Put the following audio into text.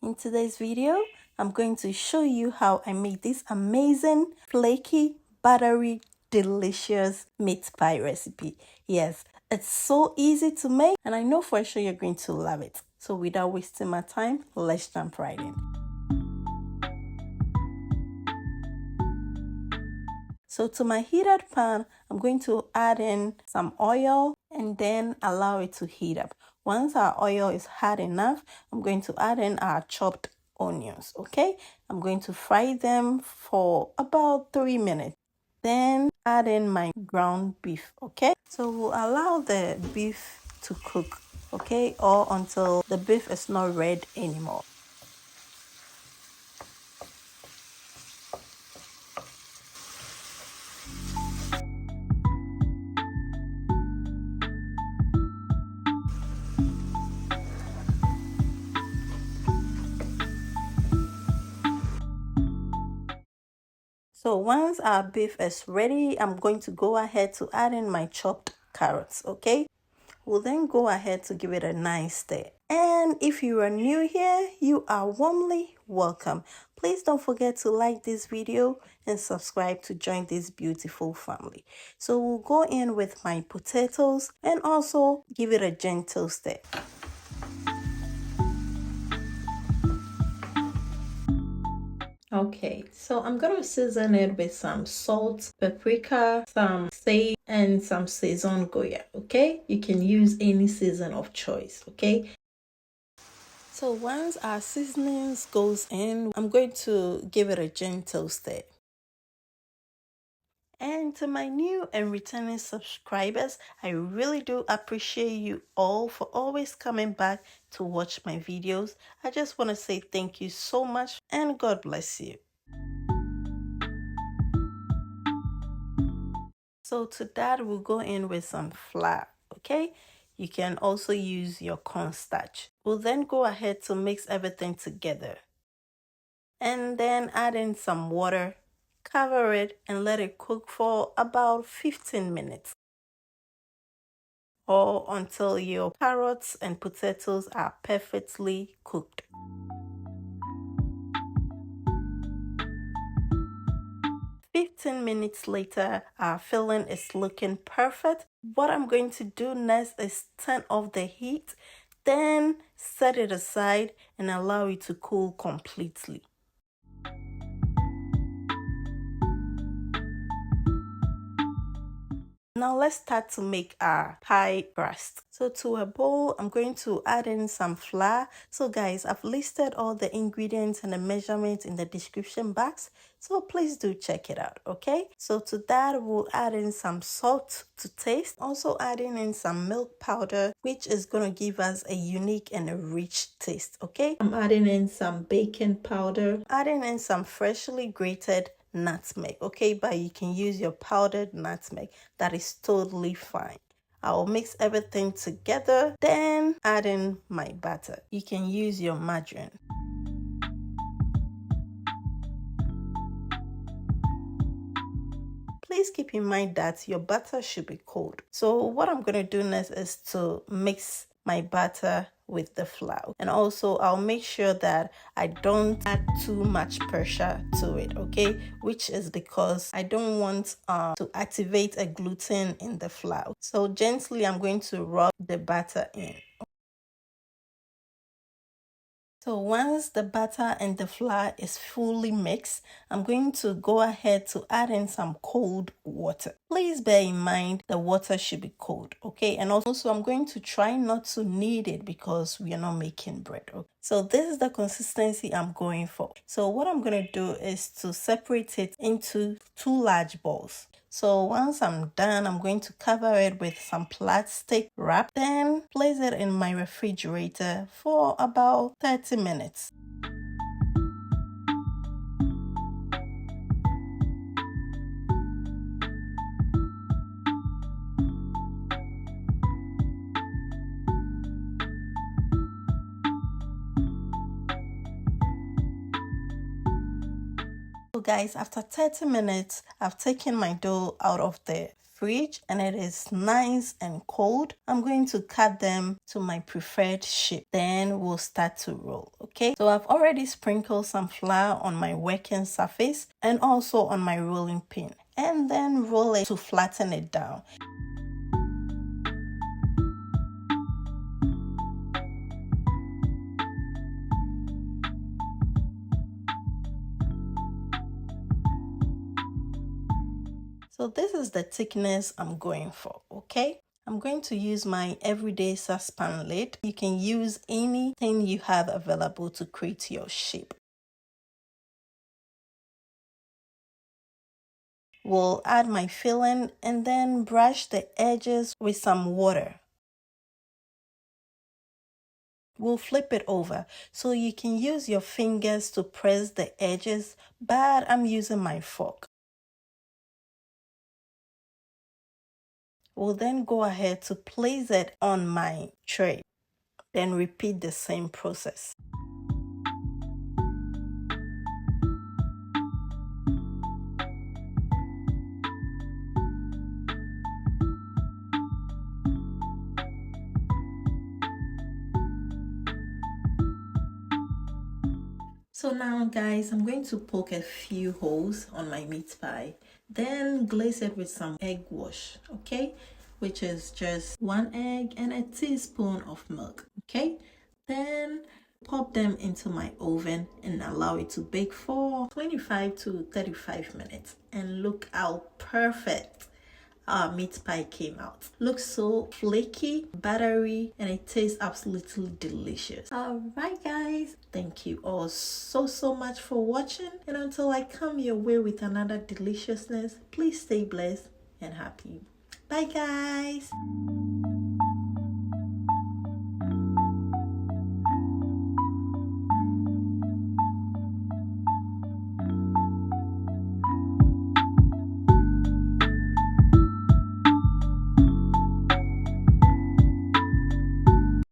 In today's video, I'm going to show you how I made this amazing, flaky, buttery, delicious meat pie recipe. Yes, it's so easy to make and I know for sure you're going to love it. So without wasting my time, let's jump right in. So to my heated pan, I'm going to add in some oil and then allow it to heat up. Once our oil is hot enough, I'm going to add in our chopped onions, okay? I'm going to fry them for about 3 minutes. Then add in my ground beef, okay? So we'll allow the beef to cook, okay? Or until the beef is not red anymore. So once our beef is ready, I'm going to go ahead to add in my chopped carrots, okay? We'll then go ahead to give it a nice stir. And if you are new here, you are warmly welcome. Please don't forget to like this video and subscribe to join this beautiful family. So we'll go in with my potatoes and also give it a gentle stir. Okay, so I'm gonna season it with some salt, paprika, some sage, and some sazon goya, okay? You can use any season of choice, okay? So once our seasonings goes in, I'm going to give it a gentle stir. And to my new and returning subscribers, I really do appreciate you all for always coming back to watch my videos. I just want to say thank you so much and God bless you. So to that, we'll go in with some flour, okay? You can also use your cornstarch. We'll then go ahead to mix everything together. And then add in some water, cover it, and let it cook for about 15 minutes. Or until your carrots and potatoes are perfectly cooked. Minutes later, our filling is looking perfect. What I'm going to do next is turn off the heat, then set it aside and allow it to cool completely. Now let's start to make our pie crust. So to a bowl, I'm going to add in some flour. So guys, I've listed all the ingredients and the measurements in the description box. So please do check it out, okay? So to that, we'll add in some salt to taste. Also adding in some milk powder, which is going to give us a unique and a rich taste, okay? I'm adding in some baking powder, adding in some freshly grated nutmeg, okay? But you can use your powdered nutmeg. That is totally fine. I'll mix everything together, then add in my butter. You can use your margarine. Please keep in mind that your butter should be cold. So what I'm going to do next is to mix my butter with the flour, and also I'll make sure that I don't add too much pressure to it, okay, which is because I don't want to activate a gluten in the flour. So gently I'm going to rub the butter in. So once the butter and the flour is fully mixed, I'm going to go ahead to add in some cold water. Please bear in mind the water should be cold, okay? And also I'm going to try not to knead it because we are not making bread, okay? So this is the consistency I'm going for. So what I'm going to do is to separate it into 2 large balls. So once I'm done, I'm going to cover it with some plastic wrap, then place it in my refrigerator for about 30 minutes. So guys, after 30 minutes, I've taken my dough out of the fridge and it is nice and cold, I'm going to cut them to my preferred shape. Then we'll start to roll, okay? So I've already sprinkled some flour on my working surface and also on my rolling pin, and then roll it to flatten it down. So this is the thickness I'm going for, okay? I'm going to use my everyday saucepan lid. You can use anything you have available to create your shape. We'll add my filling and then brush the edges with some water. We'll flip it over so you can use your fingers to press the edges, but I'm using my fork. We'll then go ahead to place it on my tray. Then repeat the same process. So now guys, I'm going to poke a few holes on my meat pie, then glaze it with some egg wash, okay, which is just 1 egg and a teaspoon of milk, okay. Then pop them into my oven and allow it to bake for 25 to 35 minutes, and look how perfect our meat pie came out. Looks so flaky, buttery, and it tastes absolutely delicious. Alright guys, thank you all so much for watching, and until I come your way with another deliciousness, please stay blessed and happy. Bye guys.